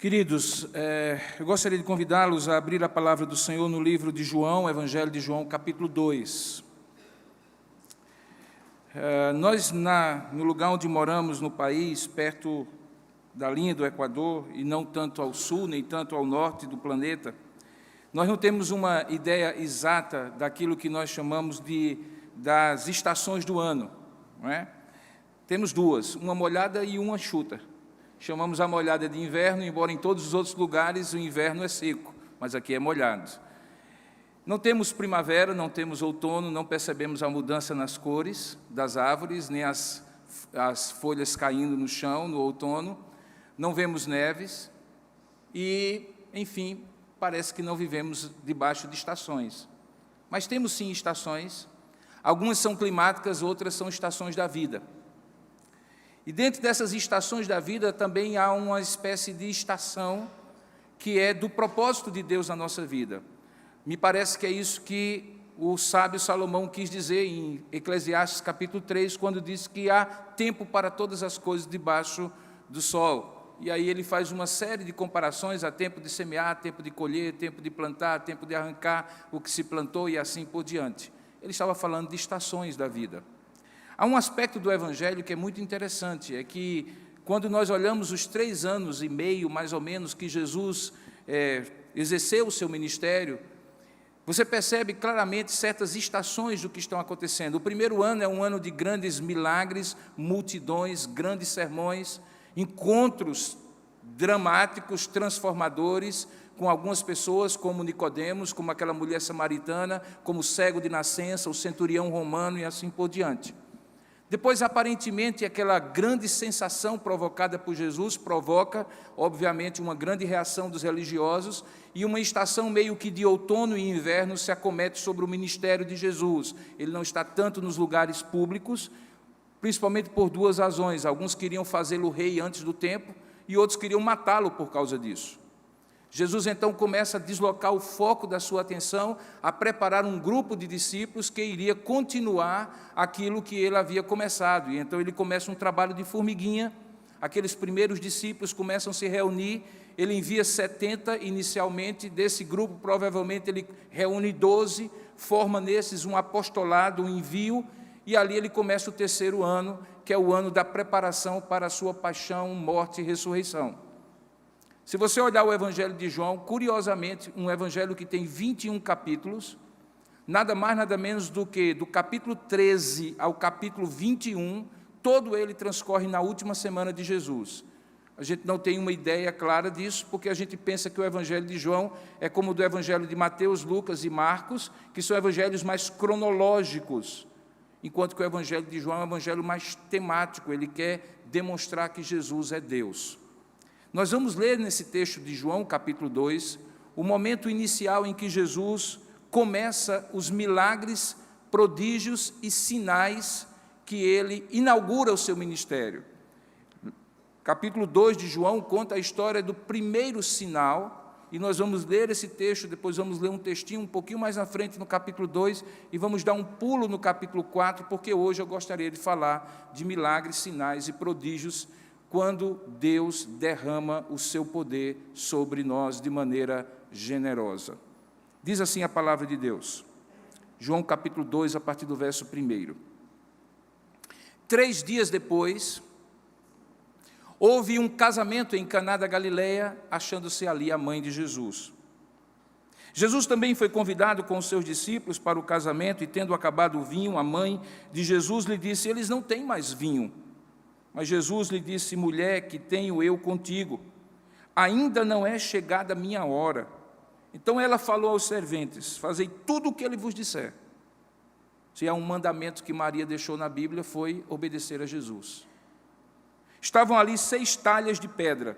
Queridos, eu gostaria de convidá-los a abrir a palavra do Senhor no livro de João, Evangelho de João, capítulo 2. Nós, no lugar onde moramos no país, perto da linha do Equador, e não tanto ao sul, nem tanto ao norte do planeta, nós não temos uma ideia exata daquilo que nós chamamos das estações do ano, não é? Temos duas, uma molhada e uma enxuta. Chamamos a molhada de inverno, embora em todos os outros lugares o inverno é seco, mas aqui é molhado. Não temos primavera, não temos outono, não percebemos a mudança nas cores das árvores, nem as folhas caindo no chão no outono, não vemos neves e, enfim, parece que não vivemos debaixo de estações. Mas temos sim estações, algumas são climáticas, outras são estações da vida. E dentro dessas estações da vida também há uma espécie de estação que é do propósito de Deus na nossa vida. Me parece que é isso que o sábio Salomão quis dizer em Eclesiastes capítulo 3, quando diz que há tempo para todas as coisas debaixo do sol. E aí ele faz uma série de comparações, há tempo de semear, tempo de colher, tempo de plantar, tempo de arrancar o que se plantou e assim por diante. Ele estava falando de estações da vida. Há um aspecto do Evangelho que é muito interessante, é que quando nós olhamos os 3 anos e meio, mais ou menos, que Jesus exerceu o seu ministério, você percebe claramente certas estações do que estão acontecendo. O primeiro ano é um ano de grandes milagres, multidões, grandes sermões, encontros dramáticos, transformadores, com algumas pessoas, como Nicodemos, como aquela mulher samaritana, como o cego de nascença, o centurião romano e assim por diante. Depois, aparentemente, aquela grande sensação provocada por Jesus provoca, obviamente, uma grande reação dos religiosos e uma estação meio que de outono e inverno se acomete sobre o ministério de Jesus. Ele não está tanto nos lugares públicos, principalmente por 2 razões. Alguns queriam fazê-lo rei antes do tempo e outros queriam matá-lo por causa disso. Jesus, então, começa a deslocar o foco da sua atenção, a preparar um grupo de discípulos que iria continuar aquilo que ele havia começado. E então ele começa um trabalho de formiguinha, aqueles primeiros discípulos começam a se reunir, ele envia 70 inicialmente, desse grupo provavelmente ele reúne 12, forma nesses um apostolado, um envio, e ali ele começa o 3º ano, que é o ano da preparação para a sua paixão, morte e ressurreição. Se você olhar o Evangelho de João, curiosamente, um evangelho que tem 21 capítulos, nada mais, nada menos do que do capítulo 13 ao capítulo 21, todo ele transcorre na última semana de Jesus. A gente não tem uma ideia clara disso, porque a gente pensa que o Evangelho de João é como o do Evangelho de Mateus, Lucas e Marcos, que são evangelhos mais cronológicos, enquanto que o Evangelho de João é um evangelho mais temático, ele quer demonstrar que Jesus é Deus. Nós vamos ler nesse texto de João, capítulo 2, o momento inicial em que Jesus começa os milagres, prodígios e sinais que ele inaugura o seu ministério. Capítulo 2 de João conta a história do primeiro sinal, e nós vamos ler esse texto, depois vamos ler um textinho um pouquinho mais na frente no capítulo 2, e vamos dar um pulo no capítulo 4, porque hoje eu gostaria de falar de milagres, sinais e prodígios, quando Deus derrama o seu poder sobre nós de maneira generosa. Diz assim a palavra de Deus, João capítulo 2, a partir do verso 1. 3 dias depois, houve um casamento em Caná da Galileia, achando-se ali a mãe de Jesus. Jesus também foi convidado com os seus discípulos para o casamento, e tendo acabado o vinho, a mãe de Jesus lhe disse: eles não têm mais vinho. Mas Jesus lhe disse: mulher, que tenho eu contigo? Ainda não é chegada a minha hora. Então ela falou aos serventes: fazei tudo o que ele vos disser. Se há um mandamento que Maria deixou na Bíblia, foi obedecer a Jesus. Estavam ali 6 talhas de pedra,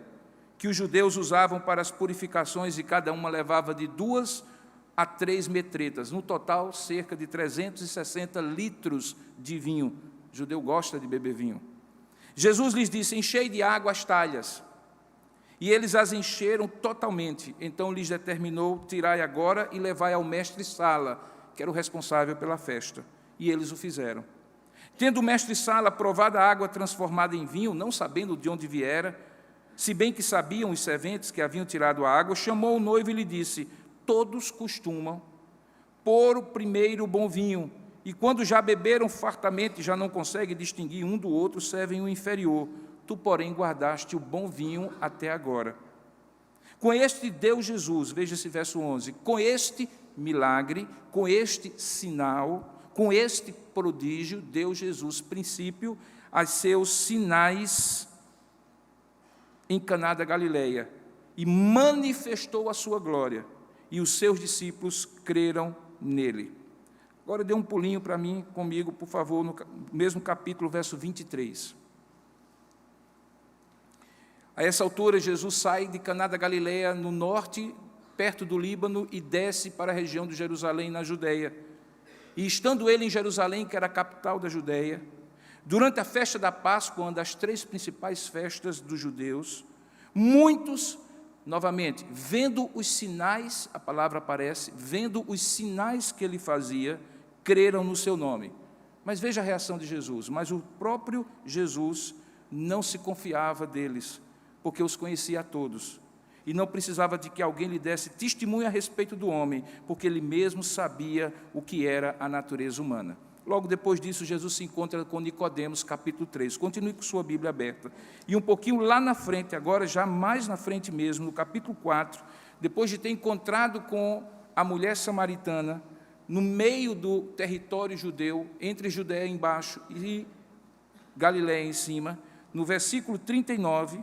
que os judeus usavam para as purificações, e cada uma levava de 2 a 3 metretas. No total, cerca de 360 litros de vinho. O judeu gosta de beber vinho. Jesus lhes disse: enchei de água as talhas. E eles as encheram totalmente. Então lhes determinou: tirai agora e levai ao mestre-sala, que era o responsável pela festa. E eles o fizeram. Tendo o mestre-sala provado a água transformada em vinho, não sabendo de onde viera, Se bem que sabiam os serventes que haviam tirado a água, chamou o noivo e lhe disse: todos costumam pôr o primeiro o bom vinho, e quando já beberam fartamente, já não conseguem distinguir um do outro, servem o inferior. Tu, porém, guardaste o bom vinho até agora. Com este deu Jesus, veja esse verso 11, com este milagre, com este sinal, com este prodígio, deu Jesus princípio a seus sinais em Caná da Galileia, e manifestou a sua glória, e os seus discípulos creram nele. Agora dê um pulinho para mim, comigo, por favor, no mesmo capítulo, verso 23. A essa altura, Jesus sai de Caná da Galileia, no norte, perto do Líbano, e desce para a região de Jerusalém, na Judeia. E estando ele em Jerusalém, que era a capital da Judeia, durante a festa da Páscoa, uma das 3 principais festas dos judeus, muitos, novamente, vendo os sinais, a palavra aparece, vendo os sinais que ele fazia, creram no seu nome. Mas veja a reação de Jesus. Mas o próprio Jesus não se confiava deles, porque os conhecia a todos, e não precisava de que alguém lhe desse testemunho a respeito do homem, porque ele mesmo sabia o que era a natureza humana. Logo depois disso, Jesus se encontra com Nicodemos, capítulo 3. Continue com sua Bíblia aberta. E um pouquinho lá na frente, agora já mais na frente mesmo, no capítulo 4, depois de ter encontrado com a mulher samaritana, no meio do território judeu, entre Judeia embaixo e Galiléia em cima, no versículo 39,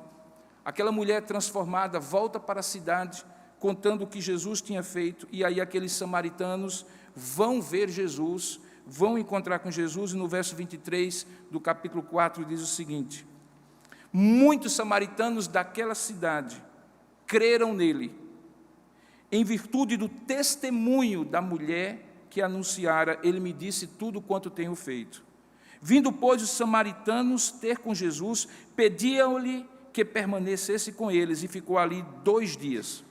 aquela mulher transformada volta para a cidade, contando o que Jesus tinha feito, e aí aqueles samaritanos vão ver Jesus, vão encontrar com Jesus, e no verso 23 do capítulo 4 diz o seguinte: muitos samaritanos daquela cidade creram nele, em virtude do testemunho da mulher que anunciara, ele me disse tudo quanto tenho feito. Vindo, pois, os samaritanos ter com Jesus, pediam-lhe que permanecesse com eles, e ficou ali 2 dias.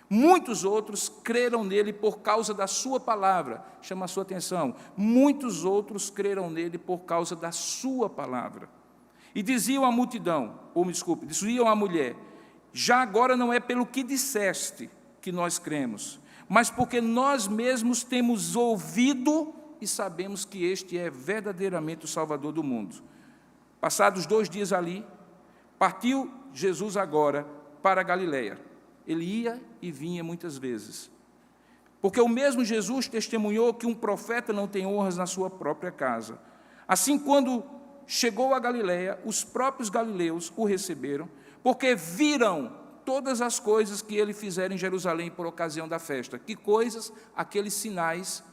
Muitos outros creram nele por causa da sua palavra. Chama a sua atenção. Muitos outros creram nele por causa da sua palavra. E diziam à multidão, diziam à mulher: já agora não é pelo que disseste que nós cremos, mas porque nós mesmos temos ouvido e sabemos que este é verdadeiramente o Salvador do mundo. Passados 2 dias ali, partiu Jesus agora para a Galileia. Ele ia e vinha muitas vezes, porque o mesmo Jesus testemunhou que um profeta não tem honras na sua própria casa. Assim, quando chegou a Galileia, os próprios galileus o receberam, porque viram todas as coisas que ele fizera em Jerusalém por ocasião da festa. Que coisas? Aqueles sinais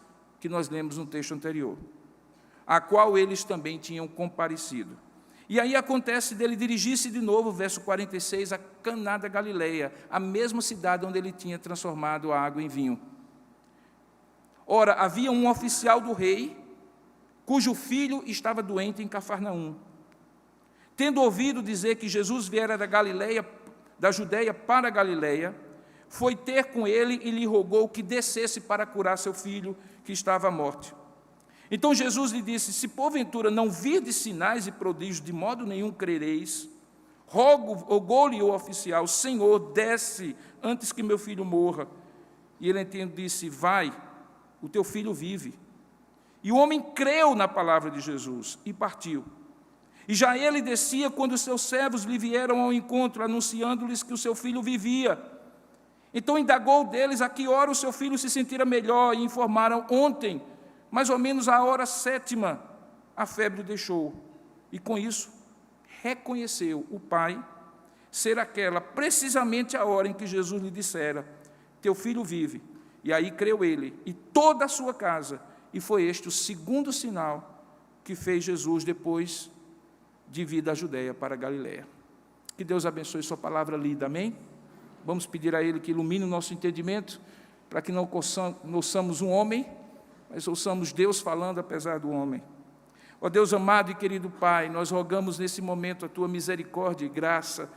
que nós lemos no texto anterior, a qual eles também tinham comparecido. E aí acontece dele dirigir-se de novo, verso 46, a Caná da Galileia, a mesma cidade onde ele tinha transformado a água em vinho. Ora, havia um oficial do rei, cujo filho estava doente em Cafarnaum. Tendo ouvido dizer que Jesus viera da Judeia para a Galileia, foi ter com ele e lhe rogou que descesse para curar seu filho, que estava à morte. Então Jesus lhe disse: se porventura não virdes sinais e prodígios, de modo nenhum crereis. Rogou-lhe o oficial: Senhor, desce antes que meu filho morra. E ele então disse: vai, o teu filho vive. E o homem creu na palavra de Jesus e partiu. E já ele descia quando os seus servos lhe vieram ao encontro, anunciando-lhes que o seu filho vivia. Então indagou deles a que hora o seu filho se sentira melhor, e informaram: ontem, mais ou menos à hora 7ª, a febre o deixou. E com isso, reconheceu o pai ser aquela precisamente a hora em que Jesus lhe dissera: teu filho vive. E aí creu ele e toda a sua casa. E foi este o segundo sinal que fez Jesus depois de vir da Judeia para a Galileia. Que Deus abençoe sua palavra lida, amém? Vamos pedir a Ele que ilumine o nosso entendimento, para que não ouçamos um homem, mas ouçamos Deus falando apesar do homem. Ó Deus amado e querido Pai, nós rogamos nesse momento a Tua misericórdia e graça,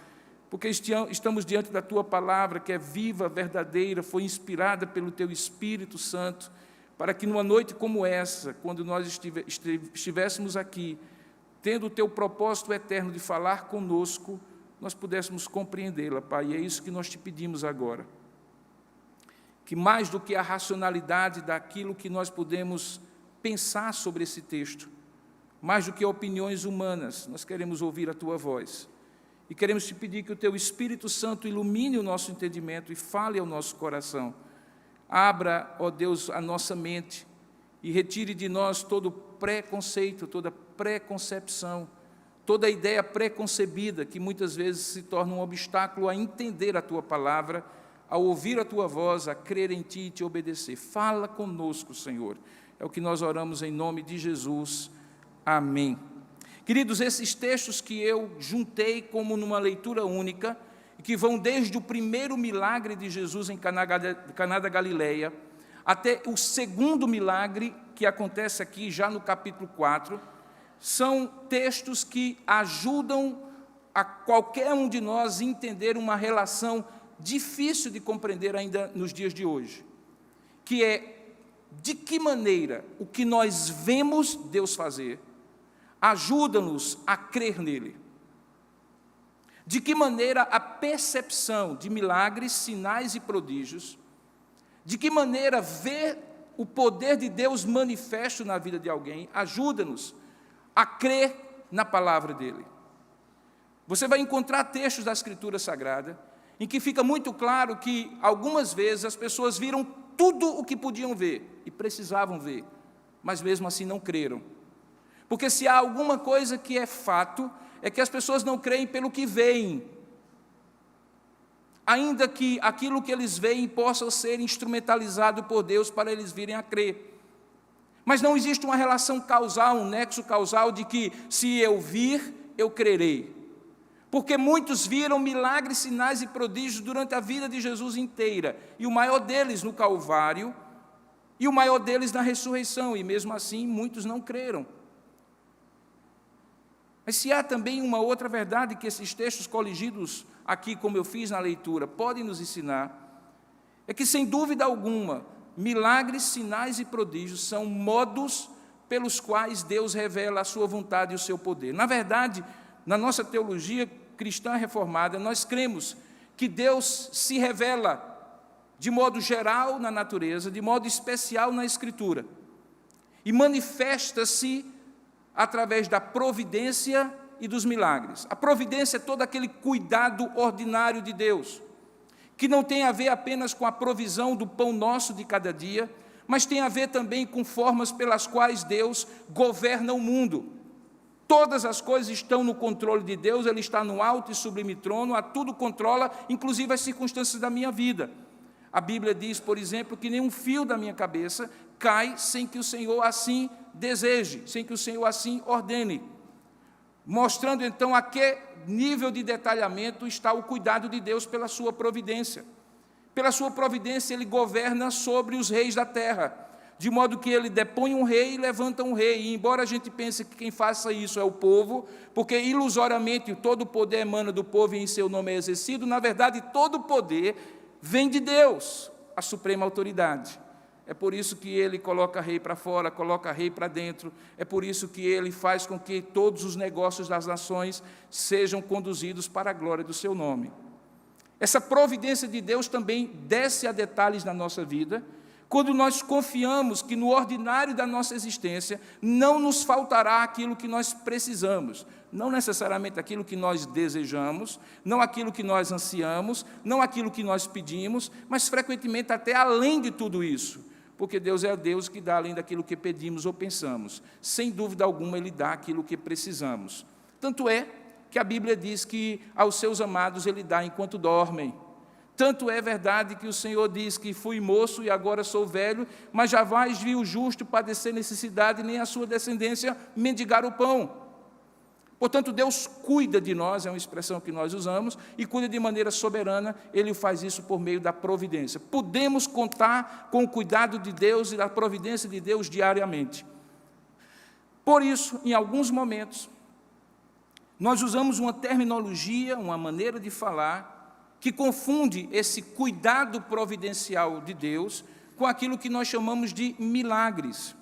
porque estamos diante da Tua palavra, que é viva, verdadeira, foi inspirada pelo Teu Espírito Santo, para que numa noite como essa, quando nós estivéssemos aqui, tendo o Teu propósito eterno de falar conosco, nós pudéssemos compreendê-la, Pai, e é isso que nós te pedimos agora. Que mais do que a racionalidade daquilo que nós podemos pensar sobre esse texto, mais do que opiniões humanas, nós queremos ouvir a Tua voz. E queremos te pedir que o Teu Espírito Santo ilumine o nosso entendimento e fale ao nosso coração. Abra, ó Deus, a nossa mente e retire de nós todo preconceito, toda preconcepção, toda ideia preconcebida que muitas vezes se torna um obstáculo a entender a Tua palavra, a ouvir a Tua voz, a crer em Ti e Te obedecer. Fala conosco, Senhor. É o que nós oramos em nome de Jesus. Amém. Queridos, esses textos que eu juntei como numa leitura única, que vão desde o primeiro milagre de Jesus em Caná da Galileia, até o segundo milagre, que acontece aqui já no capítulo 4, são textos que ajudam a qualquer um de nós entender uma relação difícil de compreender ainda nos dias de hoje, que é de que maneira o que nós vemos Deus fazer ajuda-nos a crer nele. De que maneira a percepção de milagres, sinais e prodígios, de que maneira ver o poder de Deus manifesto na vida de alguém, ajuda-nos a crer na palavra dele. Você vai encontrar textos da Escritura Sagrada em que fica muito claro que algumas vezes as pessoas viram tudo o que podiam ver e precisavam ver, mas mesmo assim não creram. Porque se há alguma coisa que é fato, é que as pessoas não creem pelo que veem, ainda que aquilo que eles veem possa ser instrumentalizado por Deus para eles virem a crer. Mas não existe uma relação causal, um nexo causal de que se eu vir, eu crerei. Porque muitos viram milagres, sinais e prodígios durante a vida de Jesus inteira, e o maior deles no Calvário, e o maior deles na ressurreição, e mesmo assim muitos não creram. Mas se há também uma outra verdade que esses textos coligidos aqui, como eu fiz na leitura, podem nos ensinar, é que, sem dúvida alguma, milagres, sinais e prodígios são modos pelos quais Deus revela a sua vontade e o seu poder. Na verdade, na nossa teologia cristã reformada, nós cremos que Deus se revela de modo geral na natureza, de modo especial na Escritura, e manifesta-se através da providência e dos milagres. A providência é todo aquele cuidado ordinário de Deus, que não tem a ver apenas com a provisão do pão nosso de cada dia, mas tem a ver também com formas pelas quais Deus governa o mundo. Todas as coisas estão no controle de Deus, Ele está no alto e sublime trono, a tudo controla, inclusive as circunstâncias da minha vida. A Bíblia diz, por exemplo, que nenhum fio da minha cabeça cai sem que o Senhor assim deseje, sem que o Senhor assim ordene, mostrando então a que nível de detalhamento está o cuidado de Deus pela sua providência. Pela sua providência Ele governa sobre os reis da terra, de modo que Ele depõe um rei e levanta um rei, e embora a gente pense que quem faça isso é o povo, porque ilusoriamente todo o poder emana do povo e em seu nome é exercido, na verdade todo o poder vem de Deus, a suprema autoridade. É por isso que Ele coloca rei para fora, coloca rei para dentro. É por isso que Ele faz com que todos os negócios das nações sejam conduzidos para a glória do seu nome. Essa providência de Deus também desce a detalhes na nossa vida, quando nós confiamos que no ordinário da nossa existência não nos faltará aquilo que nós precisamos, não necessariamente aquilo que nós desejamos, não aquilo que nós ansiamos, não aquilo que nós pedimos, mas frequentemente até além de tudo isso, porque Deus é Deus que dá além daquilo que pedimos ou pensamos. Sem dúvida alguma, Ele dá aquilo que precisamos. Tanto é que a Bíblia diz que aos seus amados Ele dá enquanto dormem. Tanto é verdade que o Senhor diz que fui moço e agora sou velho, mas jamais vi o justo padecer necessidade, nem a sua descendência mendigar o pão. Portanto, Deus cuida de nós, é uma expressão que nós usamos, e cuida de maneira soberana, Ele faz isso por meio da providência. Podemos contar com o cuidado de Deus e da providência de Deus diariamente. Por isso, em alguns momentos, nós usamos uma terminologia, uma maneira de falar, que confunde esse cuidado providencial de Deus com aquilo que nós chamamos de milagres.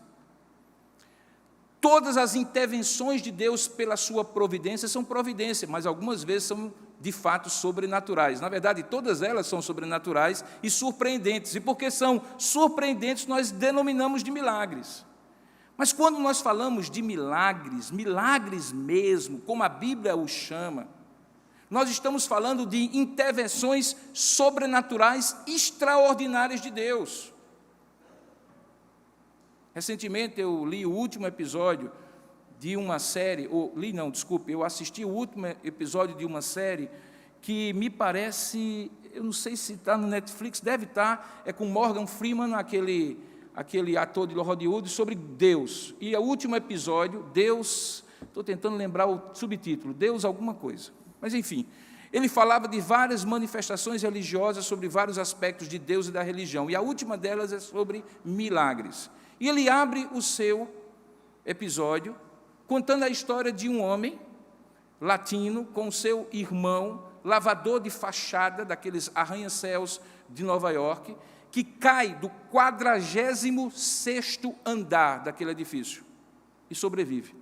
Todas as intervenções de Deus pela sua providência são providência, mas algumas vezes são de fato sobrenaturais. Na verdade, todas elas são sobrenaturais e surpreendentes. E porque são surpreendentes, nós denominamos de milagres. Mas quando nós falamos de milagres, milagres mesmo, como a Bíblia os chama, nós estamos falando de intervenções sobrenaturais extraordinárias de Deus. Recentemente eu li o último episódio de uma série, eu assisti o último episódio de uma série que me parece, eu não sei se está no Netflix, deve estar, é com Morgan Freeman, aquele ator de Hollywood, sobre Deus. E o último episódio, Deus, estou tentando lembrar o subtítulo, Deus alguma coisa. Mas, enfim, ele falava de várias manifestações religiosas sobre vários aspectos de Deus e da religião. E a última delas é sobre milagres. E ele abre o seu episódio contando a história de um homem latino com seu irmão, lavador de fachada daqueles arranha-céus de Nova York, que cai do 46º andar daquele edifício e sobrevive.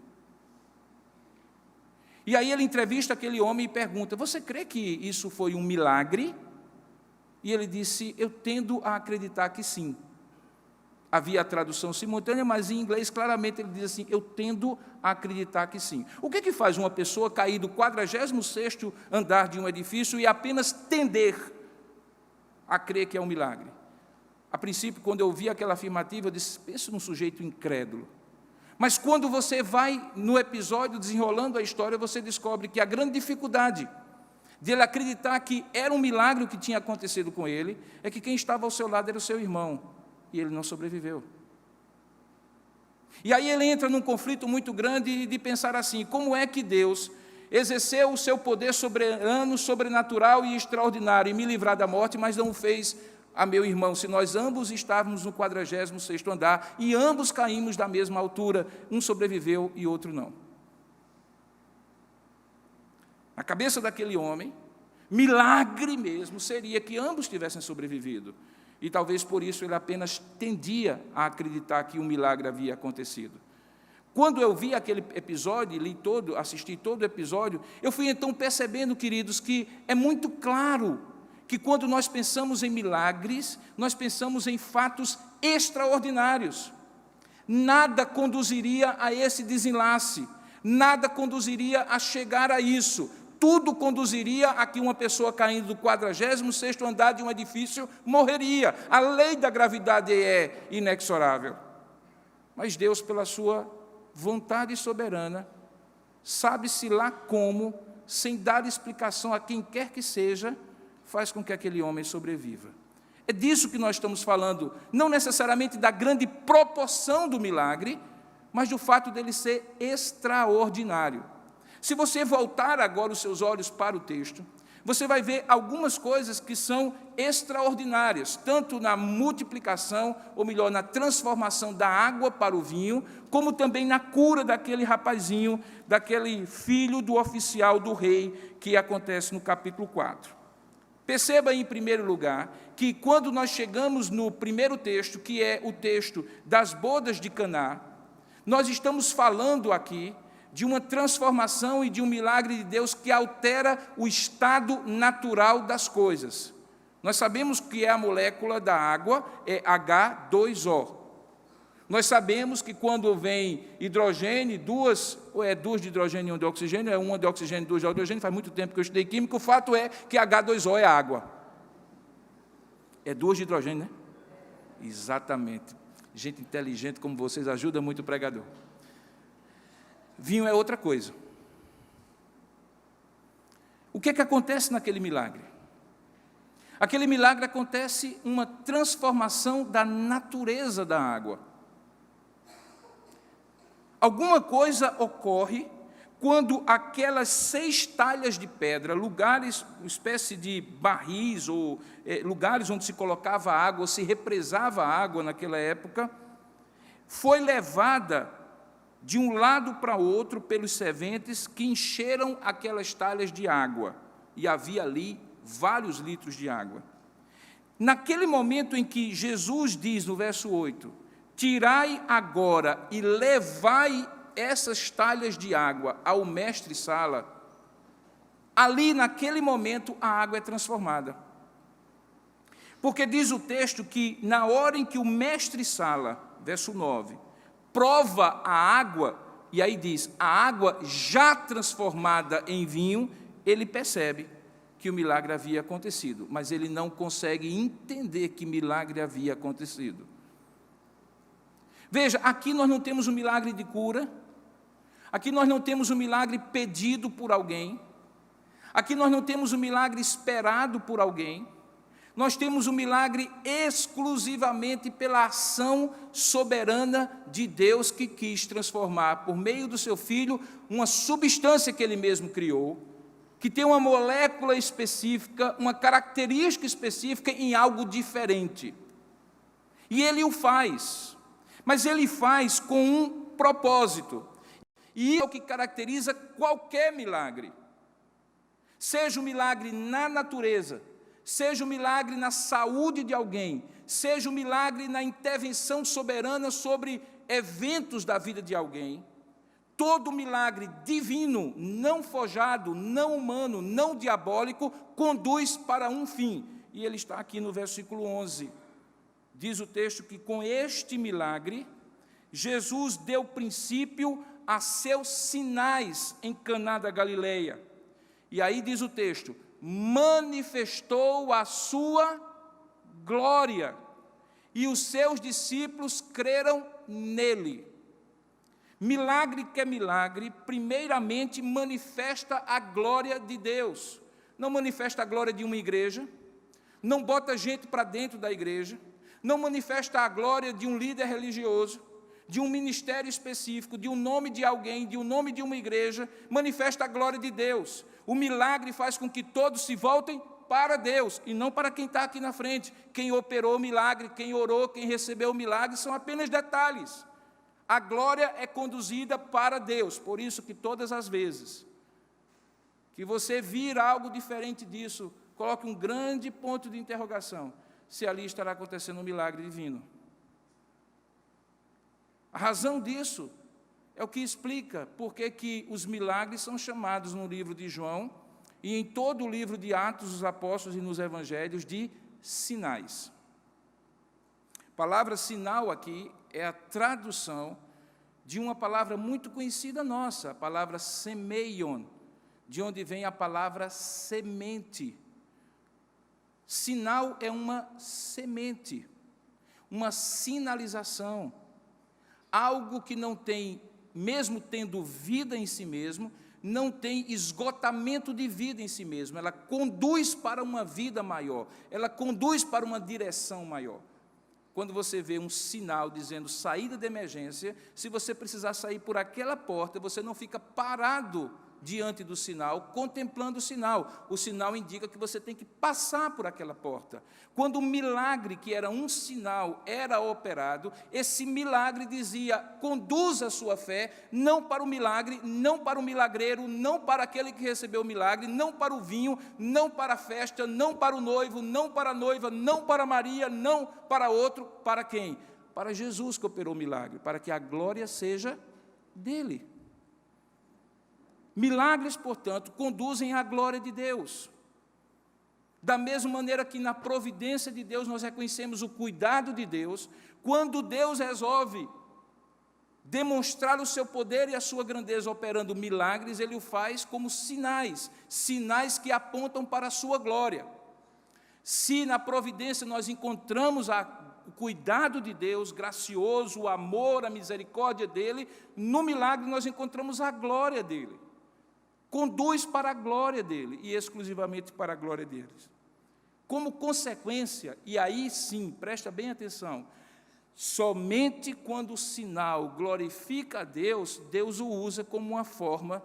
E aí ele entrevista aquele homem e pergunta: você crê que isso foi um milagre? E ele disse: eu tendo a acreditar que sim. Havia a tradução simultânea, mas em inglês claramente ele diz assim: eu tendo a acreditar que sim. O que faz uma pessoa cair do 46º andar de um edifício e apenas tender a crer que é um milagre? A princípio, quando eu vi aquela afirmativa, eu disse: pensa num sujeito incrédulo. Mas quando você vai no episódio desenrolando a história, você descobre que a grande dificuldade de ele acreditar que era um milagre o que tinha acontecido com ele, é que quem estava ao seu lado era o seu irmão. E ele não sobreviveu. E aí ele entra num conflito muito grande de pensar assim: como é que Deus exerceu o seu poder soberano, sobrenatural e extraordinário em me livrar da morte, mas não o fez a meu irmão, se nós ambos estávamos no 46º andar e ambos caímos da mesma altura, um sobreviveu e outro não. Na cabeça daquele homem, milagre mesmo seria que ambos tivessem sobrevivido. E talvez por isso ele apenas tendia a acreditar que um milagre havia acontecido. Quando eu vi aquele episódio, assisti todo o episódio, eu fui então percebendo, queridos, que é muito claro que quando nós pensamos em milagres, nós pensamos em fatos extraordinários. Nada conduziria a esse desenlace, nada conduziria a chegar a isso. Tudo conduziria a que uma pessoa caindo do 46º andar de um edifício morreria. A lei da gravidade é inexorável. Mas Deus, pela sua vontade soberana, sabe-se lá como, sem dar explicação a quem quer que seja, faz com que aquele homem sobreviva. É disso que nós estamos falando, não necessariamente da grande proporção do milagre, mas do fato dele ser extraordinário. Se você voltar agora os seus olhos para o texto, você vai ver algumas coisas que são extraordinárias, tanto na multiplicação, ou melhor, na transformação da água para o vinho, como também na cura daquele rapazinho, daquele filho do oficial do rei, que acontece no capítulo 4. Perceba, em primeiro lugar, que quando nós chegamos no primeiro texto, que é o texto das bodas de Caná, nós estamos falando aqui de uma transformação e de um milagre de Deus que altera o estado natural das coisas. Nós sabemos que é a molécula da água, é H2O. Nós sabemos que quando vem hidrogênio, duas de hidrogênio e uma de oxigênio, é uma de oxigênio e duas de hidrogênio, faz muito tempo que eu estudei química, o fato é que H2O é água. É duas de hidrogênio, né? Exatamente. Gente inteligente como vocês ajuda muito o pregador. Vinho é outra coisa. O que acontece naquele milagre? Aquele milagre acontece uma transformação da natureza da água. Alguma coisa ocorre quando aquelas 6 talhas de pedra, lugares, uma espécie de barris, ou lugares onde se colocava água, ou se represava água naquela época, foi levada de um lado para o outro pelos serventes que encheram aquelas talhas de água, e havia ali vários litros de água. Naquele momento em que Jesus diz, no verso 8, tirai agora e levai essas talhas de água ao mestre-sala, ali naquele momento a água é transformada. Porque diz o texto que na hora em que o mestre-sala, verso 9, prova a água, e aí diz, a água já transformada em vinho, ele percebe que o milagre havia acontecido, mas ele não consegue entender que milagre havia acontecido. Veja, aqui nós não temos um milagre de cura, aqui nós não temos um milagre pedido por alguém, aqui nós não temos um milagre esperado por alguém, nós temos um milagre exclusivamente pela ação soberana de Deus que quis transformar, por meio do seu Filho, uma substância que Ele mesmo criou, que tem uma molécula específica, uma característica específica em algo diferente. E Ele o faz, mas Ele faz com um propósito. E isso é o que caracteriza qualquer milagre. Seja um milagre na natureza, seja um milagre na saúde de alguém, seja um milagre na intervenção soberana sobre eventos da vida de alguém, todo milagre divino, não forjado, não humano, não diabólico, conduz para um fim. E ele está aqui no versículo 11. Diz o texto que com este milagre, Jesus deu princípio a seus sinais em Caná da Galileia. E aí diz o texto, manifestou a sua glória, e os seus discípulos creram nele. Milagre que é milagre, primeiramente manifesta a glória de Deus. Não manifesta a glória de uma igreja, não bota gente para dentro da igreja, não manifesta a glória de um líder religioso, de um ministério específico, de um nome de alguém, de um nome de uma igreja, manifesta a glória de Deus. O milagre faz com que todos se voltem para Deus, e não para quem está aqui na frente. Quem operou o milagre, quem orou, quem recebeu o milagre, são apenas detalhes. A glória é conduzida para Deus, por isso que todas as vezes que você vir algo diferente disso, coloque um grande ponto de interrogação, se ali estará acontecendo um milagre divino. A razão disso é o que explica por que os milagres são chamados no livro de João e em todo o livro de Atos dos Apóstolos e nos Evangelhos de sinais. A palavra sinal aqui é a tradução de uma palavra muito conhecida nossa, a palavra semeion, de onde vem a palavra semente. Sinal é uma semente, uma sinalização, algo que não tem, mesmo tendo vida em si mesmo, não tem esgotamento de vida em si mesmo, ela conduz para uma vida maior, ela conduz para uma direção maior. Quando você vê um sinal dizendo saída de emergência, se você precisar sair por aquela porta, você não fica parado diante do sinal, contemplando o sinal. O sinal indica que você tem que passar por aquela porta. Quando o milagre, que era um sinal, era operado, esse milagre dizia, conduza a sua fé, não para o milagre, não para o milagreiro, não para aquele que recebeu o milagre, não para o vinho, não para a festa, não para o noivo, não para a noiva, não para Maria, não para outro, para quem? Para Jesus que operou o milagre, para que a glória seja dele. Milagres, portanto, conduzem à glória de Deus. Da mesma maneira que na providência de Deus nós reconhecemos o cuidado de Deus, quando Deus resolve demonstrar o seu poder e a sua grandeza operando milagres, Ele o faz como sinais, sinais que apontam para a sua glória. Se na providência nós encontramos o cuidado de Deus, gracioso, o amor, a misericórdia dEle, no milagre nós encontramos a glória dEle. Conduz para a glória dEle, e exclusivamente para a glória deles. Como consequência, e aí sim, presta bem atenção, somente quando o sinal glorifica a Deus, Deus o usa como uma forma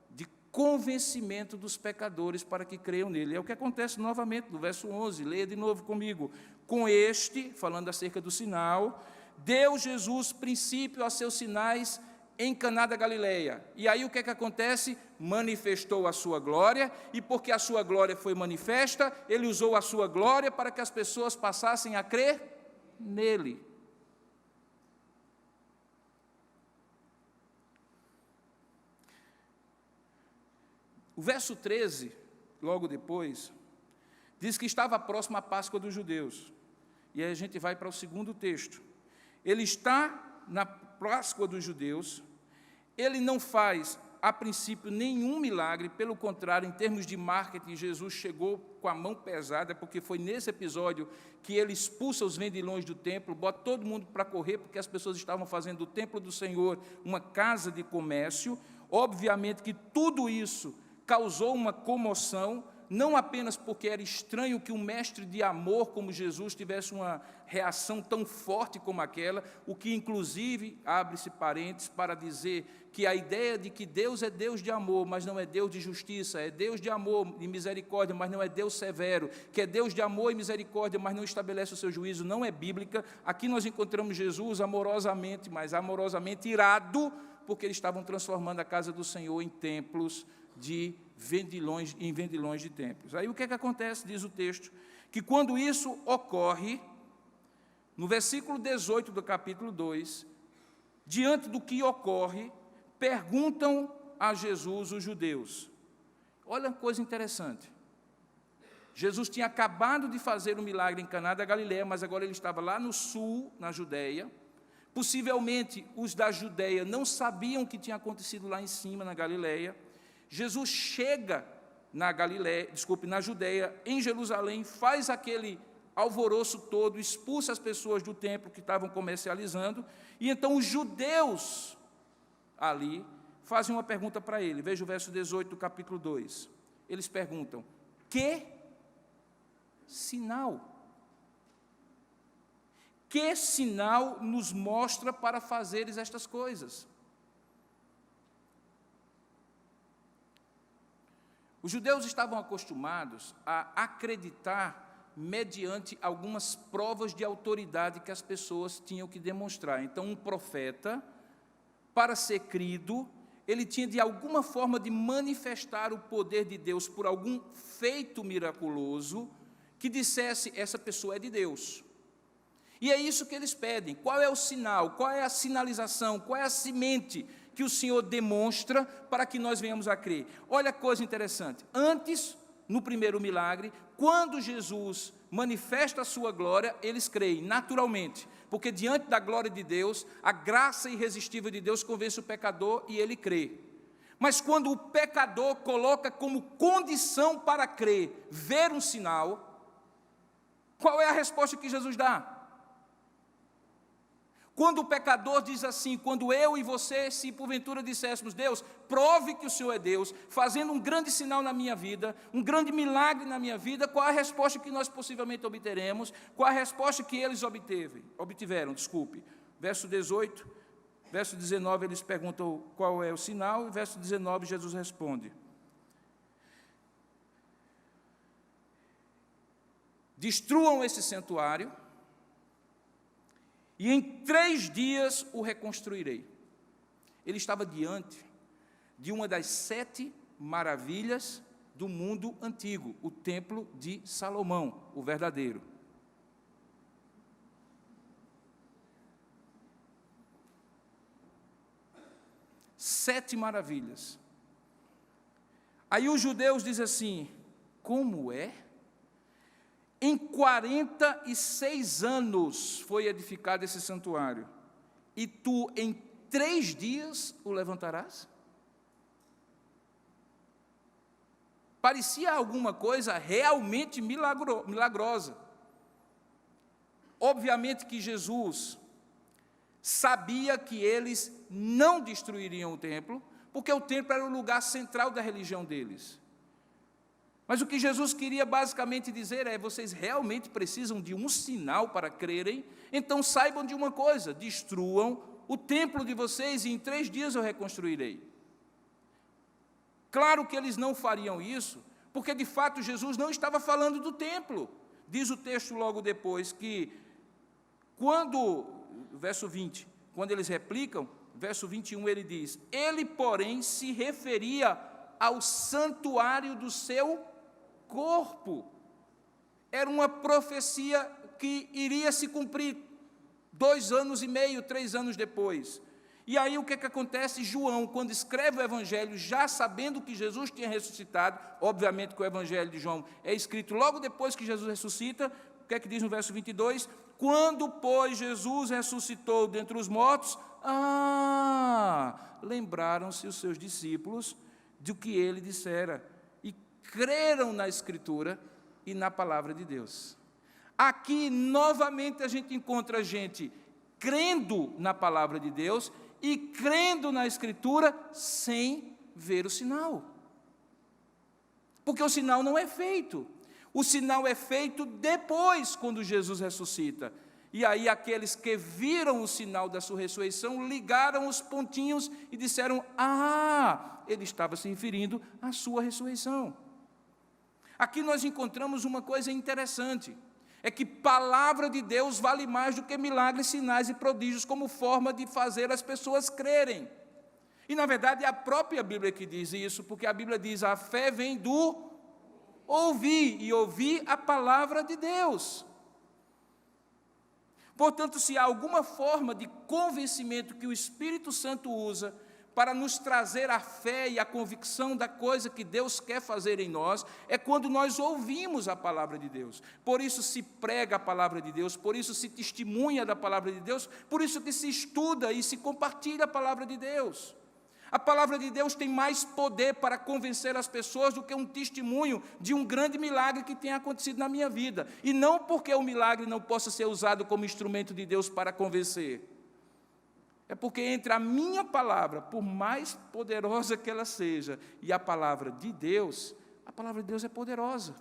de convencimento dos pecadores para que creiam nele. É o que acontece novamente no verso 11, leia de novo comigo. Com este, falando acerca do sinal, deu Jesus princípio a seus sinais em Caná da Galileia. E aí o que é que acontece? Manifestou a sua glória, e porque a sua glória foi manifesta, ele usou a sua glória para que as pessoas passassem a crer nele. O verso 13, logo depois, diz que estava próxima a Páscoa dos judeus. E aí a gente vai para o segundo texto. Ele está na Páscoa dos judeus, ele não faz, a princípio, nenhum milagre, pelo contrário, em termos de marketing, Jesus chegou com a mão pesada, porque foi nesse episódio que ele expulsa os vendilhões do templo, bota todo mundo para correr, porque as pessoas estavam fazendo do templo do Senhor uma casa de comércio. Obviamente que tudo isso causou uma comoção, não apenas porque era estranho que um mestre de amor como Jesus tivesse uma reação tão forte como aquela, o que inclusive, abre-se parênteses, para dizer que a ideia de que Deus é Deus de amor, mas não é Deus de justiça, é Deus de amor e misericórdia, mas não é Deus severo, que é Deus de amor e misericórdia, mas não estabelece o seu juízo, não é bíblica. Aqui nós encontramos Jesus amorosamente, mas amorosamente irado, porque eles estavam transformando a casa do Senhor em templos de vendilhões, em vendilhões de templos. Aí o que é que acontece? Diz o texto, que quando isso ocorre, no versículo 18 do capítulo 2, diante do que ocorre, perguntam a Jesus os judeus. Olha que coisa interessante. Jesus tinha acabado de fazer um milagre em Caná da Galileia, mas agora ele estava lá no sul, na Judeia. Possivelmente, os da Judeia não sabiam o que tinha acontecido lá em cima, na Galileia. Jesus chega na Judeia, em Jerusalém, faz aquele alvoroço todo, expulsa as pessoas do templo que estavam comercializando, e então os judeus ali fazem uma pergunta para ele. Veja o verso 18 do capítulo 2. Eles perguntam: que sinal? Que sinal nos mostra para fazeres estas coisas? Os judeus estavam acostumados a acreditar mediante algumas provas de autoridade que as pessoas tinham que demonstrar. Então, um profeta, para ser crido, ele tinha de alguma forma de manifestar o poder de Deus por algum feito miraculoso que dissesse: essa pessoa é de Deus. E é isso que eles pedem. Qual é o sinal? Qual é a sinalização? Qual é a semente que o Senhor demonstra para que nós venhamos a crer? Olha a coisa interessante. Antes, no primeiro milagre, quando Jesus manifesta a sua glória, eles creem naturalmente, porque diante da glória de Deus, a graça irresistível de Deus convence o pecador e ele crê. Mas quando o pecador coloca como condição para crer, ver um sinal, qual é a resposta que Jesus dá? Quando o pecador diz assim, quando eu e você, se porventura disséssemos: Deus, prove que o Senhor é Deus, fazendo um grande sinal na minha vida, um grande milagre na minha vida, qual a resposta que nós possivelmente obteremos? Qual a resposta que eles obtiveram? Verso 18, verso 19, eles perguntam qual é o sinal, e verso 19, Jesus responde: destruam esse santuário, e em 3 dias o reconstruirei. Ele estava diante de uma das 7 maravilhas do mundo antigo, o templo de Salomão, o verdadeiro. Sete maravilhas. Aí os judeus dizem assim: como é? Em 46 anos foi edificado esse santuário, e tu em 3 dias o levantarás? Parecia alguma coisa realmente milagrosa. Obviamente que Jesus sabia que eles não destruiriam o templo, porque o templo era o lugar central da religião deles. Mas o que Jesus queria basicamente dizer é: vocês realmente precisam de um sinal para crerem, então saibam de uma coisa: destruam o templo de vocês e em 3 dias eu reconstruirei. Claro que eles não fariam isso, porque de fato Jesus não estava falando do templo. Diz o texto logo depois que, verso 20, quando eles replicam, verso 21 ele diz: ele, porém, se referia ao santuário do seu corpo. Era uma profecia que iria se cumprir 2 anos e meio, 3 anos depois. E aí o que acontece? João, quando escreve o Evangelho, já sabendo que Jesus tinha ressuscitado, obviamente que o Evangelho de João é escrito logo depois que Jesus ressuscita, o que diz no verso 22? Quando, pois, Jesus ressuscitou dentre os mortos, lembraram-se os seus discípulos do que ele dissera, e creram na Escritura e na palavra de Deus. Aqui, novamente, a gente encontra gente crendo na palavra de Deus e crendo na Escritura sem ver o sinal. Porque o sinal não é feito. O sinal é feito depois, quando Jesus ressuscita. E aí aqueles que viram o sinal da sua ressurreição ligaram os pontinhos e disseram: ele estava se referindo à sua ressurreição. Aqui nós encontramos uma coisa interessante. É que palavra de Deus vale mais do que milagres, sinais e prodígios como forma de fazer as pessoas crerem. E, na verdade, é a própria Bíblia que diz isso, porque a Bíblia diz: a fé vem do ouvir, e ouvir a palavra de Deus. Portanto, se há alguma forma de convencimento que o Espírito Santo usa para nos trazer a fé e a convicção da coisa que Deus quer fazer em nós, é quando nós ouvimos a palavra de Deus. Por isso se prega a palavra de Deus, por isso se testemunha da palavra de Deus, por isso que se estuda e se compartilha a palavra de Deus. A palavra de Deus tem mais poder para convencer as pessoas do que um testemunho de um grande milagre que tenha acontecido na minha vida. E não porque o milagre não possa ser usado como instrumento de Deus para convencer. É porque entre a minha palavra, por mais poderosa que ela seja, e a palavra de Deus é poderosa,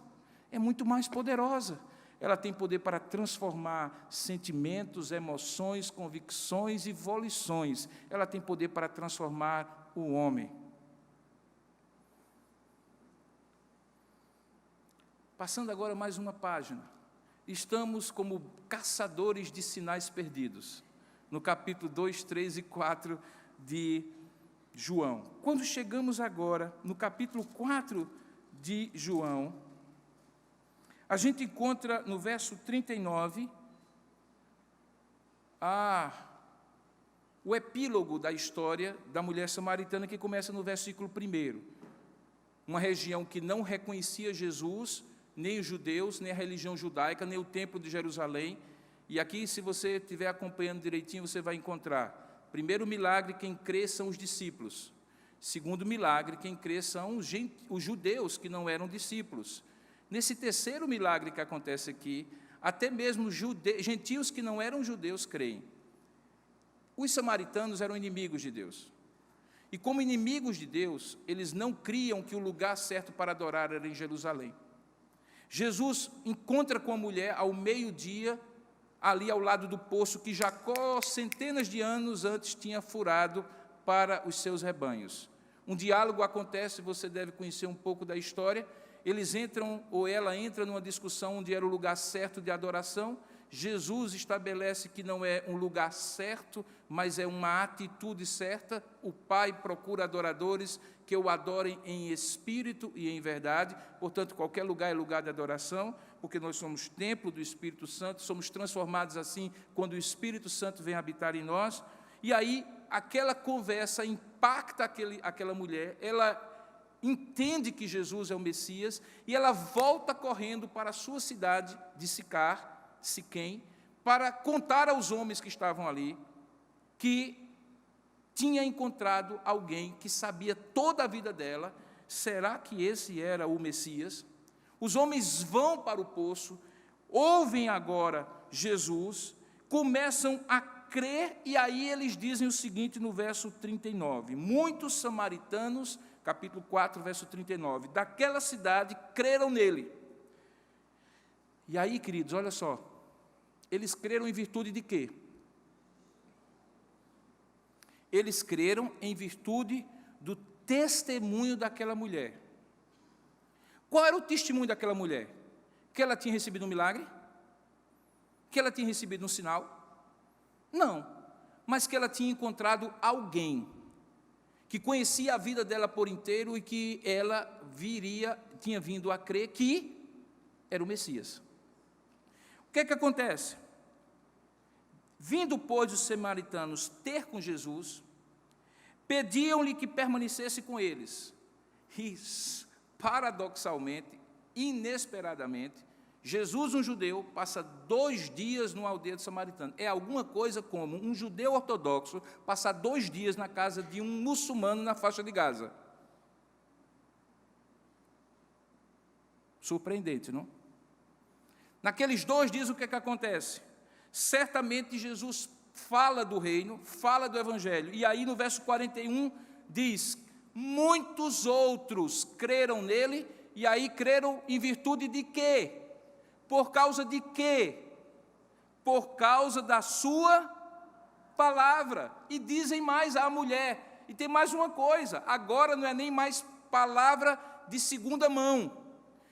é muito mais poderosa. Ela tem poder para transformar sentimentos, emoções, convicções e volições. Ela tem poder para transformar o homem. Passando agora mais uma página. Estamos como caçadores de sinais perdidos. No capítulo 2, 3 e 4 de João. Quando chegamos agora no capítulo 4 de João, a gente encontra no verso 39 o epílogo da história da mulher samaritana, que começa no versículo 1. Uma região que não reconhecia Jesus, nem os judeus, nem a religião judaica, nem o templo de Jerusalém. E aqui, se você estiver acompanhando direitinho, você vai encontrar: primeiro milagre, quem crê são os discípulos. Segundo milagre, quem crê são os judeus que não eram discípulos. Nesse terceiro milagre que acontece aqui, até mesmo gentios que não eram judeus creem. Os samaritanos eram inimigos de Deus. E como inimigos de Deus, eles não criam que o lugar certo para adorar era em Jerusalém. Jesus encontra com a mulher ao meio-dia, ali ao lado do poço que Jacó, centenas de anos antes, tinha furado para os seus rebanhos. Um diálogo acontece, você deve conhecer um pouco da história. Eles entram, ou ela entra numa discussão onde era o lugar certo de adoração. Jesus estabelece que não é um lugar certo, mas é uma atitude certa. O Pai procura adoradores que o adorem em espírito e em verdade. Portanto, qualquer lugar é lugar de adoração, porque nós somos templo do Espírito Santo, somos transformados assim quando o Espírito Santo vem habitar em nós. E aí, aquela conversa impacta aquela mulher, ela entende que Jesus é o Messias, e ela volta correndo para a sua cidade de Siquém, para contar aos homens que estavam ali, que tinha encontrado alguém que sabia toda a vida dela. Será que esse era o Messias? Os homens vão para o poço, ouvem agora Jesus, começam a crer, e aí eles dizem o seguinte no verso 39, muitos samaritanos, capítulo 4, verso 39, daquela cidade creram nele. E aí, queridos, olha só, eles creram em virtude de quê? Eles creram em virtude do testemunho daquela mulher. Qual era o testemunho daquela mulher? Que ela tinha recebido um milagre? Que ela tinha recebido um sinal? Não, mas que ela tinha encontrado alguém que conhecia a vida dela por inteiro e que ela tinha vindo a crer que era o Messias. O que é que acontece? Vindo, pois, os samaritanos ter com Jesus, pediam-lhe que permanecesse com eles. E, paradoxalmente, inesperadamente, Jesus, um judeu, passa 2 dias numa aldeia de samaritano. É alguma coisa como um judeu ortodoxo passar 2 dias na casa de um muçulmano na faixa de Gaza. Surpreendente, não? Naqueles 2 dias, o que é que acontece? Certamente Jesus fala do reino, fala do evangelho, e aí no verso 41 diz: muitos outros creram nele, e aí creram em virtude de quê? Por causa de quê? Por causa da sua palavra. E dizem mais à mulher, e tem mais uma coisa, agora não é nem mais palavra de segunda mão,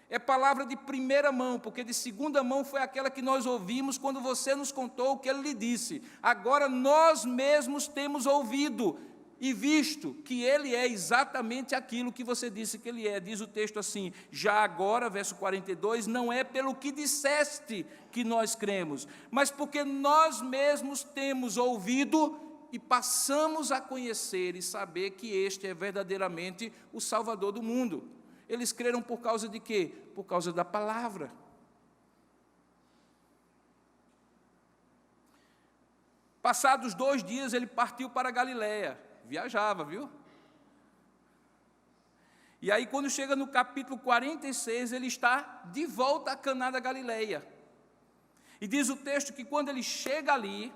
é palavra de primeira mão, porque de segunda mão foi aquela que nós ouvimos quando você nos contou o que ele lhe disse. Agora nós mesmos temos ouvido e visto que ele é exatamente aquilo que você disse que ele é. Diz o texto assim: já agora, verso 42, não é pelo que disseste que nós cremos, mas porque nós mesmos temos ouvido e passamos a conhecer e saber que este é verdadeiramente o Salvador do mundo. Eles creram por causa de quê? Por causa da palavra. Passados 2 dias, ele partiu para a Galiléia. Viajava, viu? E aí, quando chega no capítulo 46, ele está de volta a Caná da Galiléia. E diz o texto que quando ele chega ali,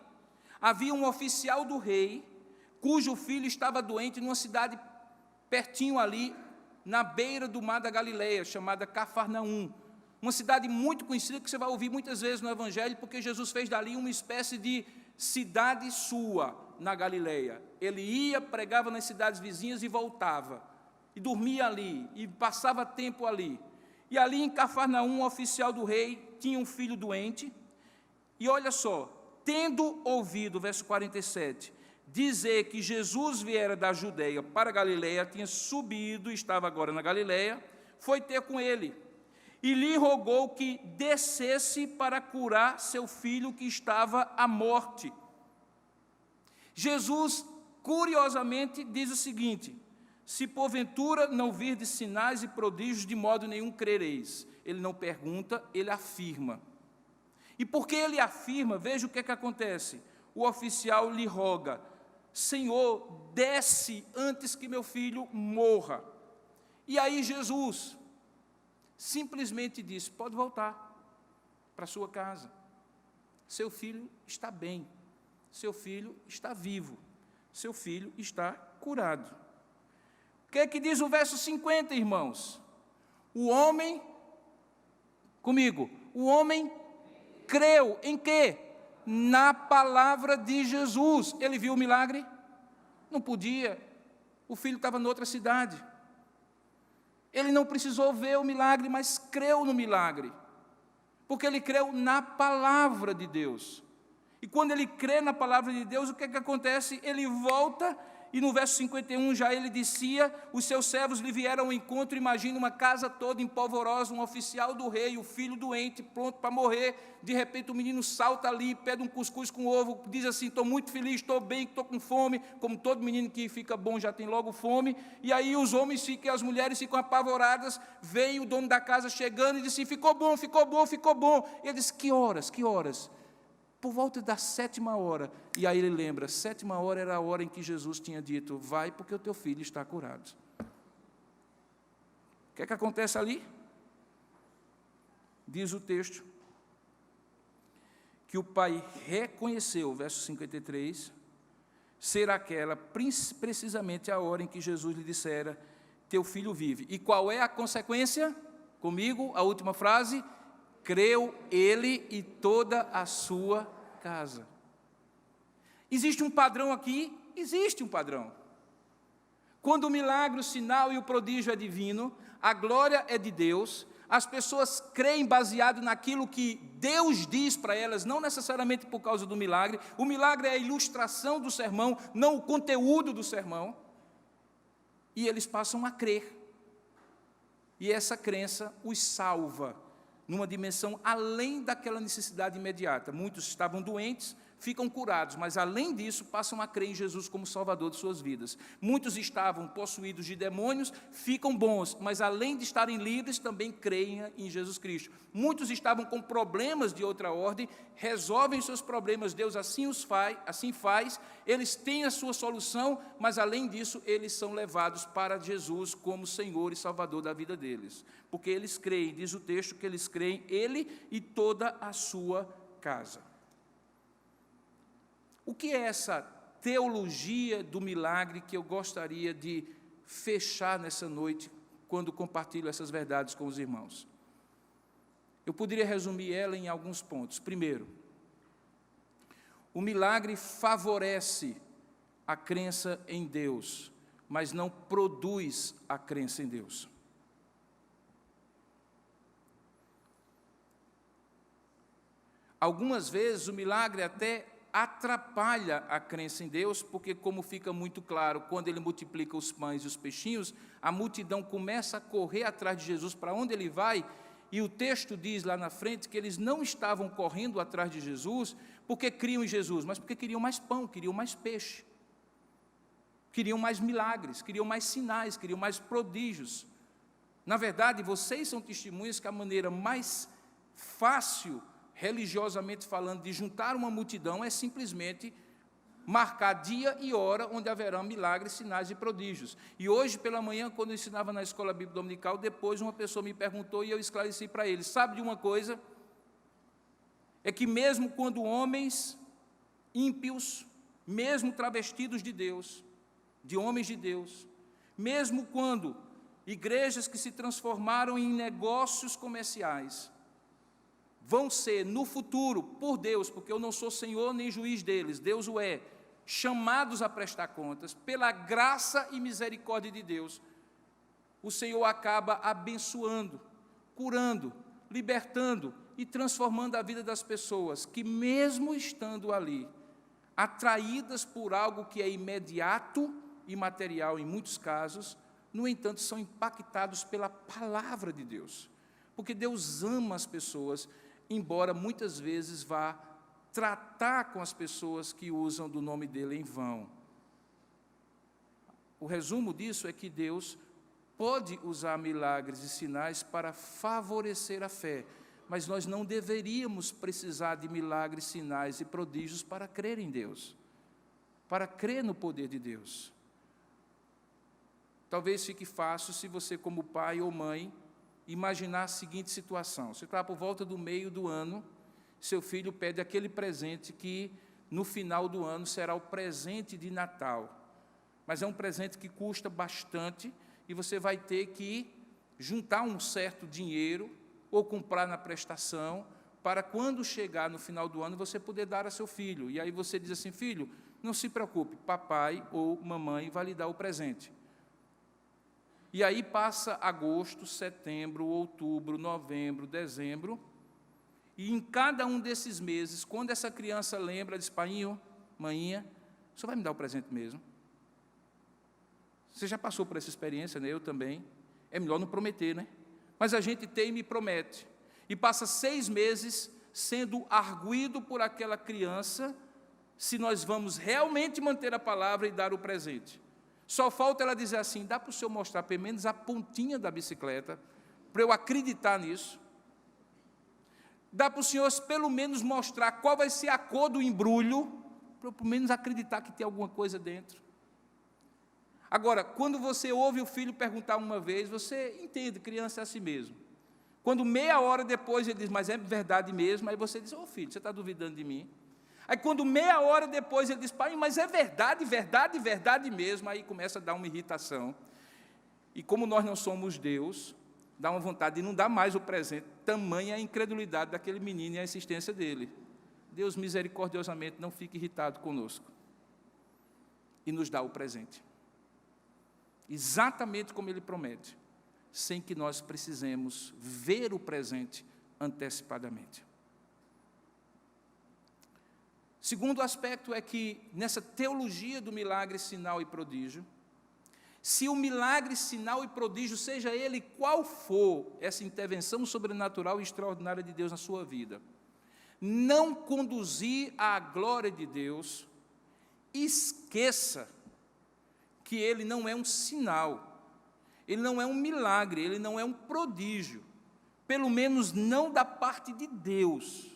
havia um oficial do rei, cujo filho estava doente numa cidade pertinho ali, na beira do mar da Galileia, chamada Cafarnaum, uma cidade muito conhecida que você vai ouvir muitas vezes no Evangelho, porque Jesus fez dali uma espécie de cidade sua na Galileia. Ele ia, pregava nas cidades vizinhas e voltava, e dormia ali, e passava tempo ali. E ali em Cafarnaum, um oficial do rei tinha um filho doente, e olha só, tendo ouvido, verso 47, dizer que Jesus viera da Judeia para a Galileia, tinha subido, estava agora na Galileia, foi ter com ele, e lhe rogou que descesse para curar seu filho que estava à morte. Jesus, curiosamente, diz o seguinte: se porventura não virdes sinais e prodígios, de modo nenhum crereis. Ele não pergunta, ele afirma. E porque ele afirma, veja o que é que acontece. O oficial lhe roga: Senhor, desce antes que meu filho morra. E aí Jesus simplesmente disse: pode voltar para sua casa. Seu filho está bem, seu filho está vivo, seu filho está curado. O que é que diz o verso 50, irmãos? O homem, comigo, o homem creu em quê? Na palavra de Jesus. Ele viu o milagre? Não podia. O filho estava em outra cidade. Ele não precisou ver o milagre, mas creu no milagre. Porque ele creu na palavra de Deus. E quando ele crê na palavra de Deus, o que é que acontece? Ele volta, e no verso 51 já ele dizia: os seus servos lhe vieram ao encontro. Imagina uma casa toda empolvorosa, um oficial do rei, o filho doente, pronto para morrer. De repente o menino salta ali, pede um cuscuz com ovo, diz assim: estou muito feliz, estou bem, estou com fome. Como todo menino que fica bom já tem logo fome. E aí os homens ficam, as mulheres ficam apavoradas. Vem o dono da casa chegando e diz assim: ficou bom, ficou bom, ficou bom. E ele diz: que horas, que horas? Por volta da 7ª hora. E aí ele lembra: 7ª hora era a hora em que Jesus tinha dito: vai, porque o teu filho está curado. O que é que acontece ali? Diz o texto que o pai reconheceu, verso 53, ser aquela precisamente a hora em que Jesus lhe dissera: teu filho vive. E qual é a consequência? Comigo, a última frase: creu ele e toda a sua casa. Existe um padrão aqui? Existe um padrão. Quando o milagre, o sinal e o prodígio é divino, a glória é de Deus, as pessoas creem baseado naquilo que Deus diz para elas, não necessariamente por causa do milagre. O milagre é a ilustração do sermão, não o conteúdo do sermão. E eles passam a crer. E essa crença os salva numa dimensão além daquela necessidade imediata. Muitos estavam doentes, ficam curados, mas além disso passam a crer em Jesus como Salvador de suas vidas. Muitos estavam possuídos de demônios, ficam bons, mas além de estarem livres, também creem em Jesus Cristo. Muitos estavam com problemas de outra ordem, resolvem seus problemas, Deus assim faz, eles têm a sua solução, mas além disso, eles são levados para Jesus como Senhor e Salvador da vida deles. Porque eles creem, diz o texto que eles creem, ele e toda a sua casa. O que é essa teologia do milagre que eu gostaria de fechar nessa noite, quando compartilho essas verdades com os irmãos? Eu poderia resumir ela em alguns pontos. Primeiro, o milagre favorece a crença em Deus, mas não produz a crença em Deus. Algumas vezes o milagre até atrapalha a crença em Deus, porque, como fica muito claro, quando ele multiplica os pães e os peixinhos, a multidão começa a correr atrás de Jesus para onde ele vai, e o texto diz lá na frente que eles não estavam correndo atrás de Jesus porque criam em Jesus, mas porque queriam mais pão, queriam mais peixe, queriam mais milagres, queriam mais sinais, queriam mais prodígios. Na verdade, vocês são testemunhas que a maneira mais fácil, religiosamente falando, de juntar uma multidão é simplesmente marcar dia e hora onde haverão milagres, sinais e prodígios. E hoje pela manhã, quando eu ensinava na escola bíblica dominical, depois uma pessoa me perguntou e eu esclareci para ele: sabe de uma coisa? É que mesmo quando homens ímpios, mesmo travestidos de Deus, de homens de Deus, mesmo quando igrejas que se transformaram em negócios comerciais, vão ser, no futuro, por Deus, porque eu não sou senhor nem juiz deles, Deus o é, chamados a prestar contas, pela graça e misericórdia de Deus, o Senhor acaba abençoando, curando, libertando e transformando a vida das pessoas, que mesmo estando ali, atraídas por algo que é imediato e material em muitos casos, no entanto, são impactados pela palavra de Deus, porque Deus ama as pessoas, embora muitas vezes vá tratar com as pessoas que usam do nome dele em vão. O resumo disso é que Deus pode usar milagres e sinais para favorecer a fé, mas nós não deveríamos precisar de milagres, sinais e prodígios para crer em Deus, para crer no poder de Deus. Talvez fique fácil se você, como pai ou mãe, imaginar a seguinte situação: você está por volta do meio do ano, seu filho pede aquele presente que no final do ano será o presente de Natal, mas é um presente que custa bastante e você vai ter que juntar um certo dinheiro ou comprar na prestação para quando chegar no final do ano você poder dar a seu filho. E aí você diz assim: filho, não se preocupe, papai ou mamãe vai lhe dar o presente. E aí passa agosto, setembro, outubro, novembro, dezembro, e em cada um desses meses, quando essa criança lembra, diz: painho, maninha, o senhor vai me dar o presente mesmo? Você já passou por essa experiência, né? Eu também. É melhor não prometer, né? Mas a gente teima e promete, e passa 6 meses sendo arguido por aquela criança, se nós vamos realmente manter a palavra e dar o presente. Só falta ela dizer assim: dá para o senhor mostrar pelo menos a pontinha da bicicleta, para eu acreditar nisso? Dá para o senhor pelo menos mostrar qual vai ser a cor do embrulho, para eu pelo menos acreditar que tem alguma coisa dentro? Agora, quando você ouve o filho perguntar uma vez, você entende, criança é assim mesmo. Quando meia hora depois ele diz: mas é verdade mesmo, aí você diz: ô filho, você está duvidando de mim? Aí quando meia hora depois ele diz: pai, mas é verdade, verdade, verdade mesmo, aí começa a dar uma irritação. E como nós não somos Deus, dá uma vontade de não dar mais o presente, tamanha a incredulidade daquele menino e a insistência dele. Deus misericordiosamente não fica irritado conosco e nos dá o presente, exatamente como ele promete, sem que nós precisemos ver o presente antecipadamente. Segundo aspecto é que, nessa teologia do milagre, sinal e prodígio, se o milagre, sinal e prodígio, seja ele qual for essa intervenção sobrenatural e extraordinária de Deus na sua vida, não conduzir à glória de Deus, esqueça que ele não é um sinal, ele não é um milagre, ele não é um prodígio, pelo menos não da parte de Deus.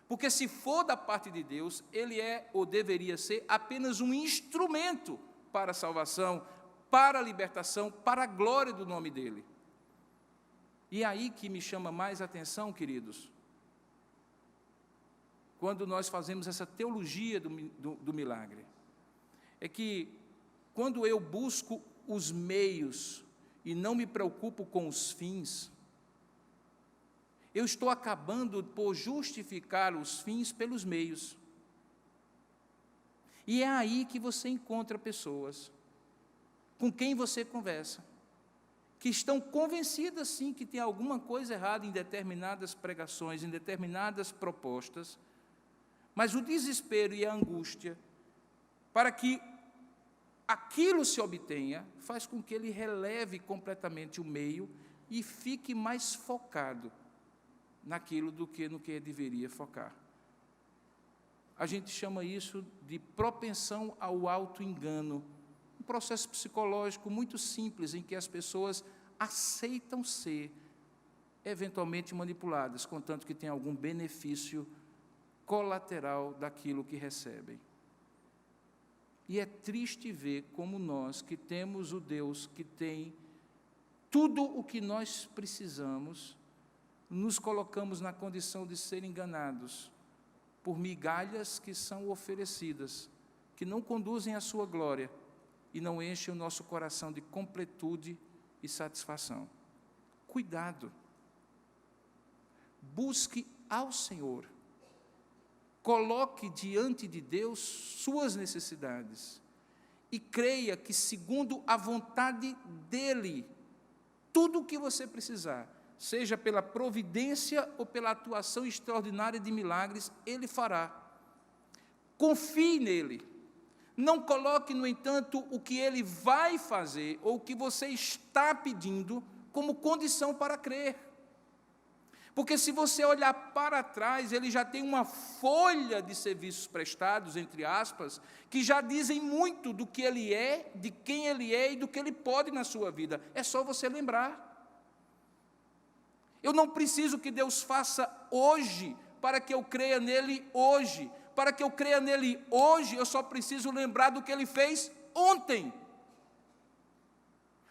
Porque se for da parte de Deus, ele é ou deveria ser apenas um instrumento para a salvação, para a libertação, para a glória do nome dele. E é aí que me chama mais atenção, queridos, quando nós fazemos essa teologia do milagre, é que quando eu busco os meios e não me preocupo com os fins, eu estou acabando por justificar os fins pelos meios. E é aí que você encontra pessoas com quem você conversa, que estão convencidas, sim, que tem alguma coisa errada em determinadas pregações, em determinadas propostas, mas o desespero e a angústia para que aquilo se obtenha, faz com que ele releve completamente o meio e fique mais focado naquilo do que no que deveria focar. A gente chama isso de propensão ao auto-engano, um processo psicológico muito simples, em que as pessoas aceitam ser eventualmente manipuladas, contanto que tem algum benefício colateral daquilo que recebem. E é triste ver como nós, que temos o Deus que tem tudo o que nós precisamos, nos colocamos na condição de ser enganados por migalhas que são oferecidas, que não conduzem à sua glória e não enchem o nosso coração de completude e satisfação. Cuidado. Busque ao Senhor. Coloque diante de Deus suas necessidades e creia que, segundo a vontade dEle, tudo o que você precisar, seja pela providência ou pela atuação extraordinária de milagres, Ele fará. Confie nele. Não coloque, no entanto, o que Ele vai fazer ou o que você está pedindo como condição para crer. Porque se você olhar para trás, Ele já tem uma folha de serviços prestados, entre aspas, que já dizem muito do que Ele é, de quem Ele é e do que Ele pode na sua vida. É só você lembrar. Eu não preciso que Deus faça hoje, para que eu creia nele hoje. Para que eu creia nele hoje, eu só preciso lembrar do que Ele fez ontem.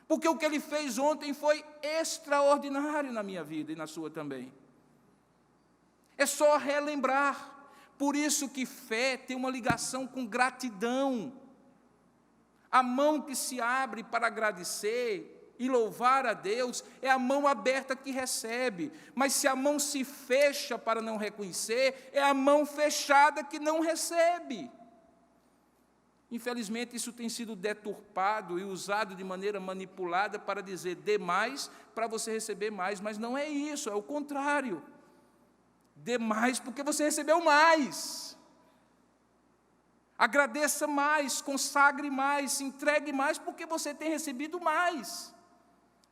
Porque o que Ele fez ontem foi extraordinário na minha vida e na sua também. É só relembrar. Por isso que fé tem uma ligação com gratidão. A mão que se abre para agradecer e louvar a Deus é a mão aberta que recebe, mas se a mão se fecha para não reconhecer, é a mão fechada que não recebe. Infelizmente, isso tem sido deturpado e usado de maneira manipulada para dizer dê mais para você receber mais, mas não é isso, é o contrário. Dê mais porque você recebeu mais. Agradeça mais, consagre mais, se entregue mais porque você tem recebido mais.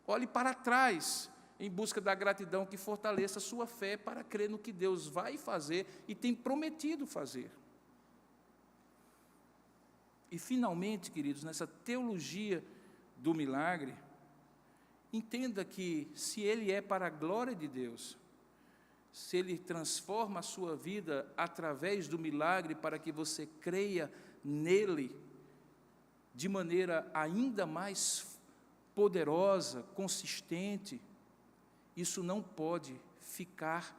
Olhe para trás, em busca da gratidão que fortaleça a sua fé para crer no que Deus vai fazer e tem prometido fazer. E, finalmente, queridos, nessa teologia do milagre, entenda que, se Ele é para a glória de Deus, se Ele transforma a sua vida através do milagre para que você creia nele de maneira ainda mais poderosa, consistente, isso não pode ficar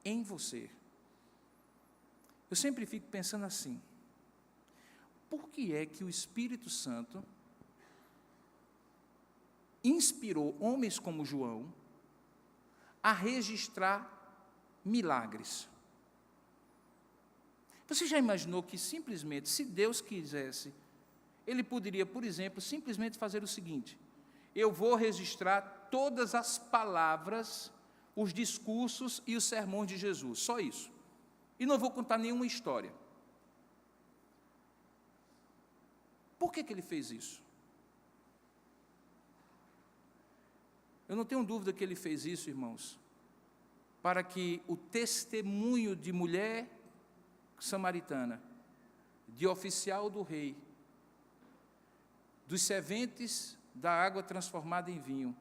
em você. Eu sempre fico pensando assim, por que é que o Espírito Santo inspirou homens como João a registrar milagres? Você já imaginou que simplesmente, se Deus quisesse, Ele poderia, por exemplo, simplesmente fazer o seguinte: eu vou registrar todas as palavras, os discursos e os sermões de Jesus, só isso. E não vou contar nenhuma história. Por que Ele fez isso? Eu não tenho dúvida que Ele fez isso, irmãos, para que o testemunho de mulher samaritana, de oficial do rei, dos serventes da água transformada em vinho,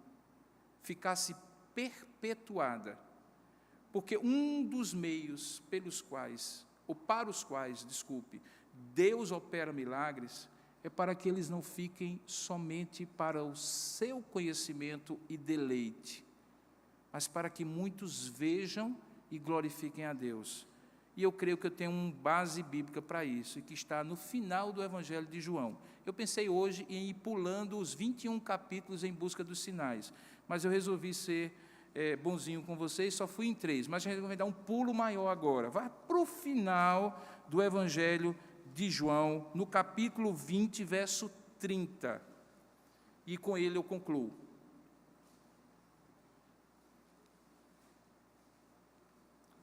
ficasse perpetuada, porque um dos meios pelos quais, ou para os quais, Deus opera milagres, é para que eles não fiquem somente para o seu conhecimento e deleite, mas para que muitos vejam e glorifiquem a Deus. E eu creio que eu tenho uma base bíblica para isso, e que está no final do Evangelho de João. Eu pensei hoje em ir pulando os 21 capítulos em busca dos sinais, mas eu resolvi ser bonzinho com vocês, só fui em 3, mas a gente vai dar um pulo maior agora. Vai para o final do Evangelho de João, no capítulo 20, verso 30, e com ele eu concluo.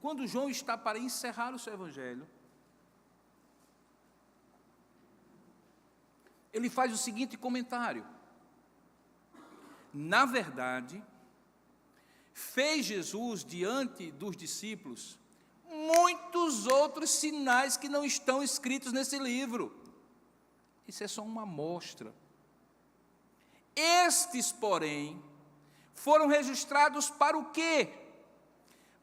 Quando João está para encerrar o seu evangelho, ele faz o seguinte comentário: na verdade, fez Jesus diante dos discípulos muitos outros sinais que não estão escritos nesse livro. Isso é só uma amostra. Estes, porém, foram registrados para o quê?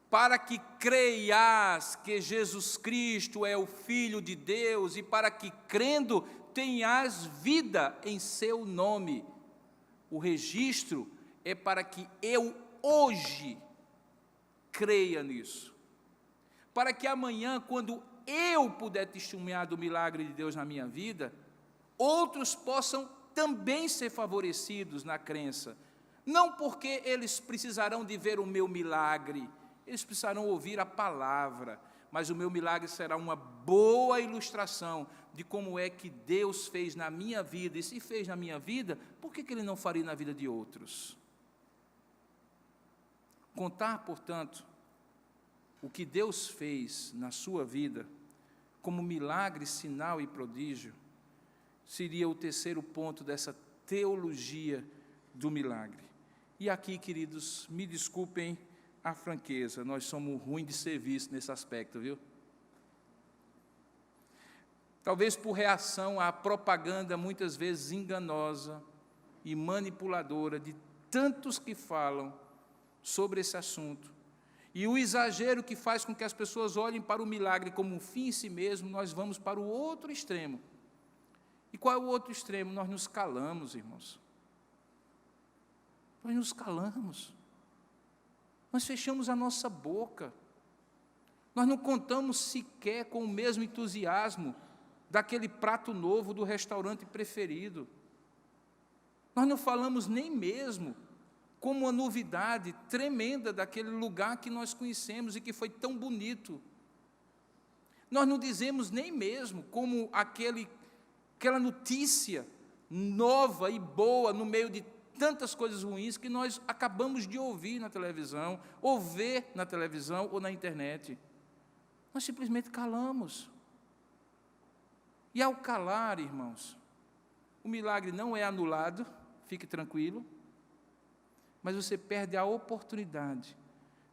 Para que creias que Jesus Cristo é o Filho de Deus, e para que, crendo, tenhas vida em seu nome. O registro é para que eu hoje creia nisso, para que amanhã, quando eu puder testemunhar do milagre de Deus na minha vida, outros possam também ser favorecidos na crença, não porque eles precisarão de ver o meu milagre, eles precisarão ouvir a palavra, mas o meu milagre será uma boa ilustração de como é que Deus fez na minha vida, e se fez na minha vida, por que Ele não faria na vida de outros? Contar, portanto, o que Deus fez na sua vida, como milagre, sinal e prodígio, seria o terceiro ponto dessa teologia do milagre. E aqui, queridos, me desculpem a franqueza, nós somos ruins de serviço nesse aspecto, viu? Talvez por reação à propaganda muitas vezes enganosa e manipuladora de tantos que falam sobre esse assunto, e o exagero que faz com que as pessoas olhem para o milagre como um fim em si mesmo, nós vamos para o outro extremo. E qual é o outro extremo? Nós nos calamos, irmãos. Nós nos calamos. Nós fechamos a nossa boca. Nós não contamos sequer com o mesmo entusiasmo daquele prato novo do restaurante preferido. Nós não falamos nem mesmo como uma novidade tremenda daquele lugar que nós conhecemos e que foi tão bonito. Nós não dizemos nem mesmo como aquela notícia nova e boa no meio de tantas coisas ruins que nós acabamos de ouvir na televisão, ou ver na televisão ou na internet. Nós simplesmente calamos. E ao calar, irmãos, o milagre não é anulado, fique tranquilo, mas você perde a oportunidade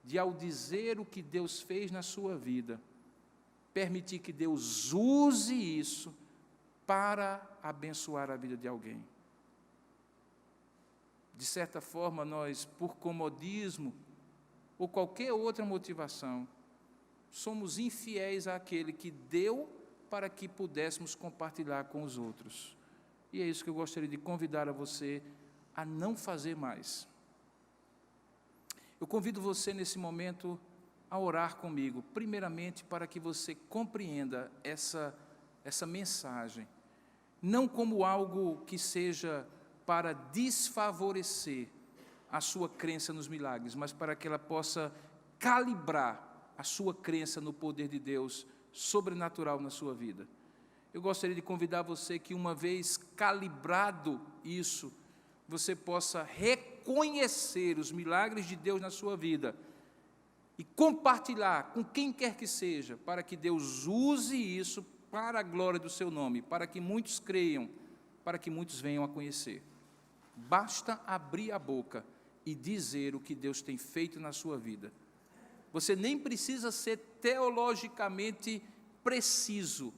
de, ao dizer o que Deus fez na sua vida, permitir que Deus use isso para abençoar a vida de alguém. De certa forma, nós, por comodismo ou qualquer outra motivação, somos infiéis àquele que deu para que pudéssemos compartilhar com os outros. E é isso que eu gostaria de convidar a você a não fazer mais. Eu convido você, nesse momento, a orar comigo, primeiramente para que você compreenda essa mensagem, não como algo que seja para desfavorecer a sua crença nos milagres, mas para que ela possa calibrar a sua crença no poder de Deus sobrenatural na sua vida. Eu gostaria de convidar você que, uma vez calibrado isso, você possa reconhecer os milagres de Deus na sua vida e compartilhar com quem quer que seja, para que Deus use isso para a glória do seu nome, para que muitos creiam, para que muitos venham a conhecer. Basta abrir a boca e dizer o que Deus tem feito na sua vida. Você nem precisa ser teologicamente preciso.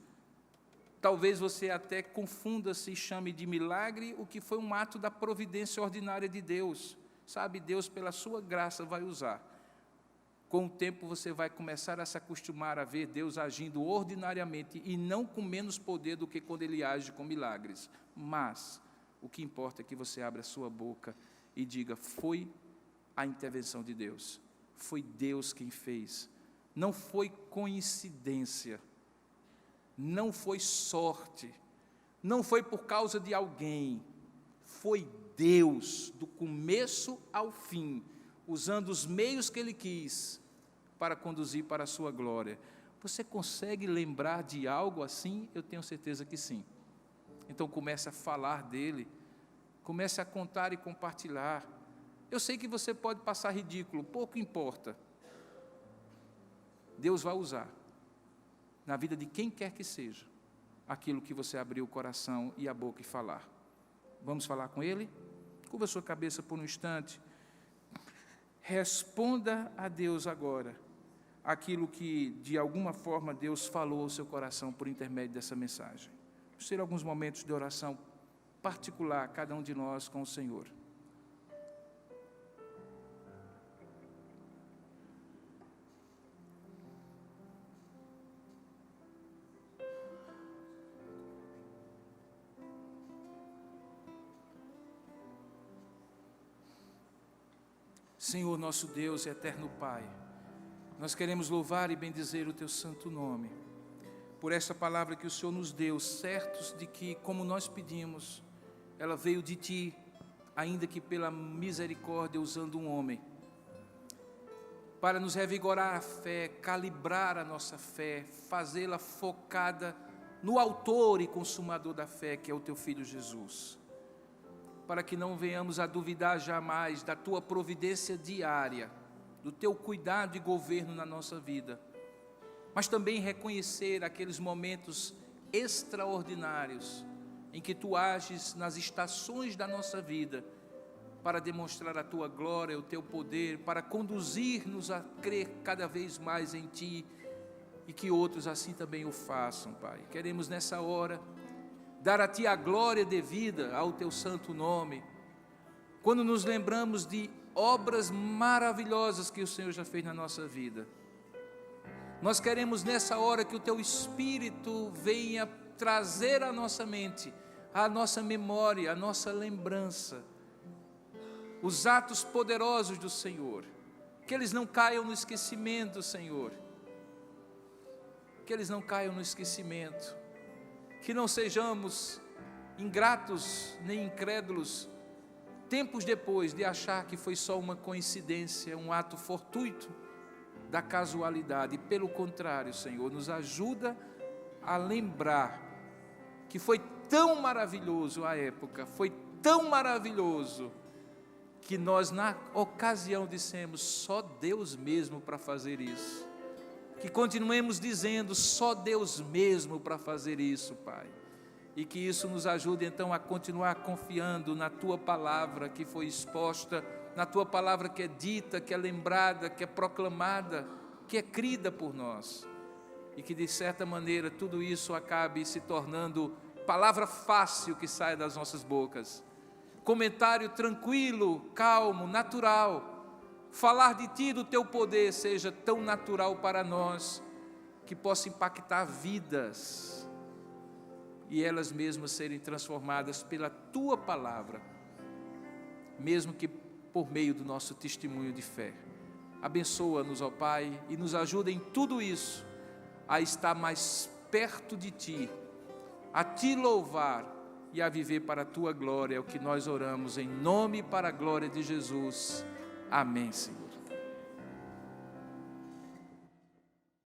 Talvez você até confunda-se e chame de milagre o que foi um ato da providência ordinária de Deus. Sabe, Deus, pela sua graça, vai usar. Com o tempo você vai começar a se acostumar a ver Deus agindo ordinariamente e não com menos poder do que quando Ele age com milagres. Mas o que importa é que você abra a sua boca e diga: foi a intervenção de Deus. Foi Deus quem fez. Não foi coincidência. Não foi sorte. Não foi por causa de alguém. Foi Deus, do começo ao fim, usando os meios que Ele quis para conduzir para a sua glória. Você consegue lembrar de algo assim? Eu tenho certeza que sim. Então comece a falar dele, comece a contar e compartilhar. Eu sei que você pode passar ridículo, pouco importa. Deus vai usar, na vida de quem quer que seja, aquilo que você abriu o coração e a boca e falar. Vamos falar com Ele? Curva a sua cabeça por um instante. Responda a Deus agora aquilo que, de alguma forma, Deus falou ao seu coração por intermédio dessa mensagem. Vamos ter alguns momentos de oração particular, cada um de nós com o Senhor. Senhor, nosso Deus e eterno Pai, nós queremos louvar e bendizer o Teu santo nome, por esta palavra que o Senhor nos deu, certos de que, como nós pedimos, ela veio de Ti, ainda que pela misericórdia, usando um homem, para nos revigorar a fé, calibrar a nossa fé, fazê-la focada no autor e consumador da fé, que é o Teu Filho Jesus, para que não venhamos a duvidar jamais da Tua providência diária, do Teu cuidado e governo na nossa vida, mas também reconhecer aqueles momentos extraordinários em que Tu ages nas estações da nossa vida, para demonstrar a Tua glória, o Teu poder, para conduzir-nos a crer cada vez mais em Ti, e que outros assim também o façam, Pai. Queremos nessa hora dar a Ti a glória devida ao Teu santo nome, quando nos lembramos de obras maravilhosas que o Senhor já fez na nossa vida. Nós queremos nessa hora que o Teu Espírito venha trazer à nossa mente, à nossa memória, à nossa lembrança, os atos poderosos do Senhor, que eles não caiam no esquecimento, Senhor, que eles não caiam no esquecimento, que não sejamos ingratos nem incrédulos, tempos depois de achar que foi só uma coincidência, um ato fortuito da casualidade. Pelo contrário, Senhor, nos ajuda a lembrar que foi tão maravilhoso a época, foi tão maravilhoso, que nós na ocasião dissemos: só Deus mesmo para fazer isso. Que continuemos dizendo: só Deus mesmo para fazer isso, Pai. E que isso nos ajude então a continuar confiando na Tua palavra que foi exposta, na Tua palavra que é dita, que é lembrada, que é proclamada, que é crida por nós. E que de certa maneira tudo isso acabe se tornando palavra fácil que sai das nossas bocas, comentário tranquilo, calmo, natural. Falar de Ti, do Teu poder, seja tão natural para nós, que possa impactar vidas, e elas mesmas serem transformadas pela Tua palavra, mesmo que por meio do nosso testemunho de fé. Abençoa-nos, ó Pai, e nos ajuda em tudo isso, a estar mais perto de Ti, a Te louvar e a viver para a Tua glória. É o que nós oramos em nome e para a glória de Jesus. Amém, Senhor.